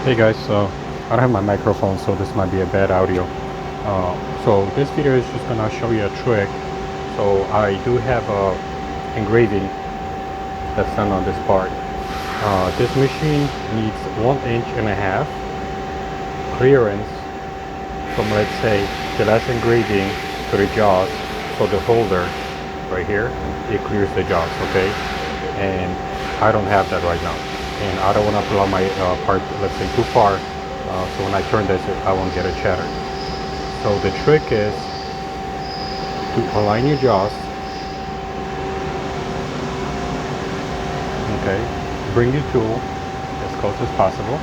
Hey guys, I don't have my microphone, so this might be a bad audio. So this video is just gonna show you a trick. So I do have a engraving that's done on this part. This machine needs 1.5 inch clearance from, let's say, the last engraving to the jaws. So the holder right here, it clears the jaws, okay? And I don't have that right now. And I don't want to pull out my part, let's say, too far, so when I turn this, I won't get a chatter. So the trick is to align your jaws. Okay, bring your tool as close as possible.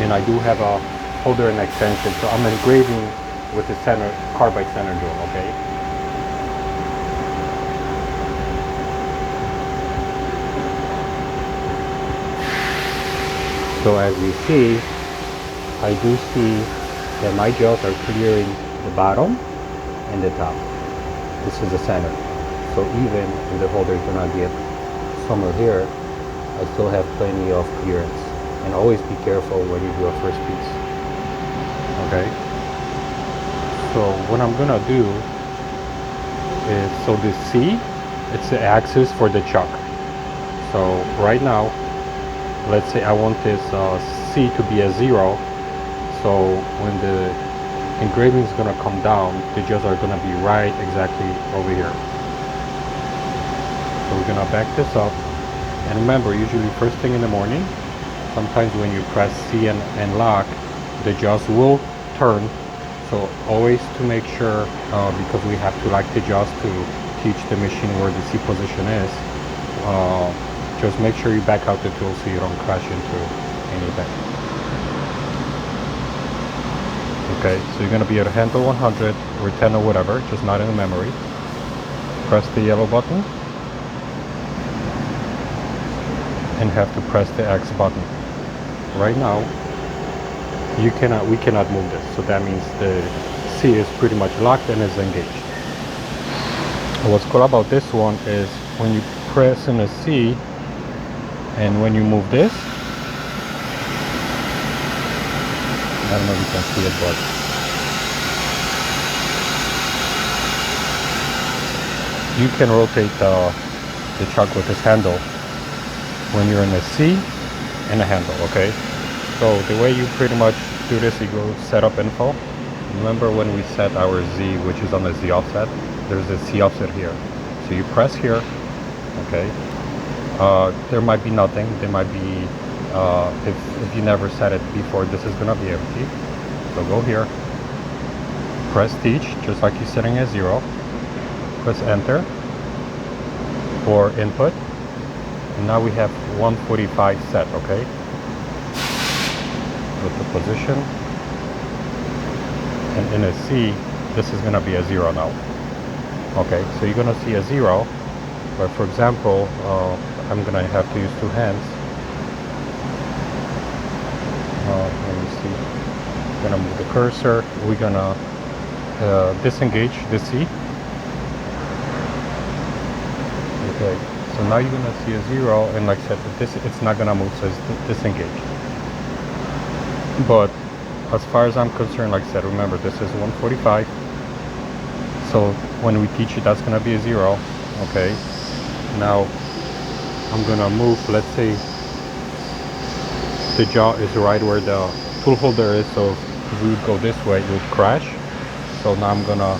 And I do have a holder and extension, so I'm engraving with the center carbide center drill. Okay. So as you see, I do see that my jaws are clearing the bottom and the top. This is the center. So even if the holder is gonna get somewhere here, I still have plenty of clearance. And always be careful when you do a first piece. Okay? So what I'm gonna do is, so the C, it's the axis for the chuck. So right now, let's say I want this C to be a 0, so when the engraving is going to come down, the jaws are going to be right exactly over here. So we're going to back this up, and remember, usually first thing in the morning, sometimes when you press C and lock, the jaws will turn. So always to make sure, because we have to lock the jaws to teach the machine where the C position is, just make sure you back out the tool so you don't crash into anything. Okay, so you're going to be able to handle 100 or 10 or whatever, just not in the memory. Press the yellow button and have to press the X button. Right now, we cannot move this, so that means the C is pretty much locked and is engaged. What's cool about this one is when you press in a C, and when you move this, I don't know if you can see it, but you can rotate the chuck with this handle when you're in a C and a handle, okay? So the way you pretty much do this, you go setup info. Remember when we set our Z, which is on the Z offset, there's a C offset here. So you press here, okay? There might be nothing. There might be, if you never set it before, this is gonna be empty. So go here, press teach, just like you're setting at 0. Press enter for input. And now we have 145 set, okay? With the position. And in a C, this is gonna be a 0 now. Okay, so you're gonna see a 0, but for example, I'm gonna have to use 2 hands. Let me see. I'm gonna move the cursor. We're gonna disengage the C. Okay. So now you're gonna see a 0, and like I said, it's not gonna move, so it's disengaged. But as far as I'm concerned, like I said, remember this is 145. So when we teach it, that's gonna be a 0. Okay. Now I'm gonna move, let's say the jaw is right where the tool holder is, so if we would go this way, it would crash. So now I'm gonna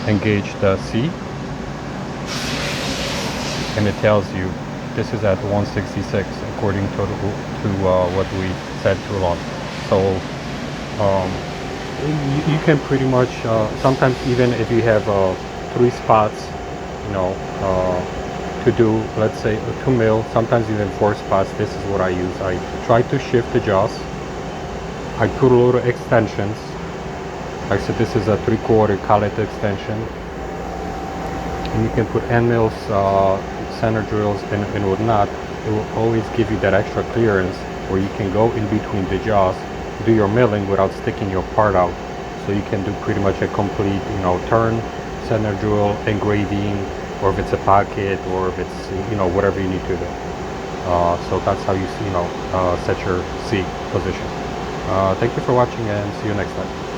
engage the C, and it tells you this is at 166 according to what we said too long. So you can pretty much, sometimes even if you have 3 spots, you know, to do, let's say 2 mil, sometimes even 4 spots, this is what I use. I try to shift the jaws. I put a little extensions. Like I said, this is a 3/4 collet extension. And you can put end mills, center drills, and whatnot. It will always give you that extra clearance where you can go in between the jaws, do your milling without sticking your part out. So you can do pretty much a complete, you know, turn, center drill, engraving, or if it's a pocket, or if it's, you know, whatever you need to do. So that's how you set your C position. Thank you for watching and see you next time.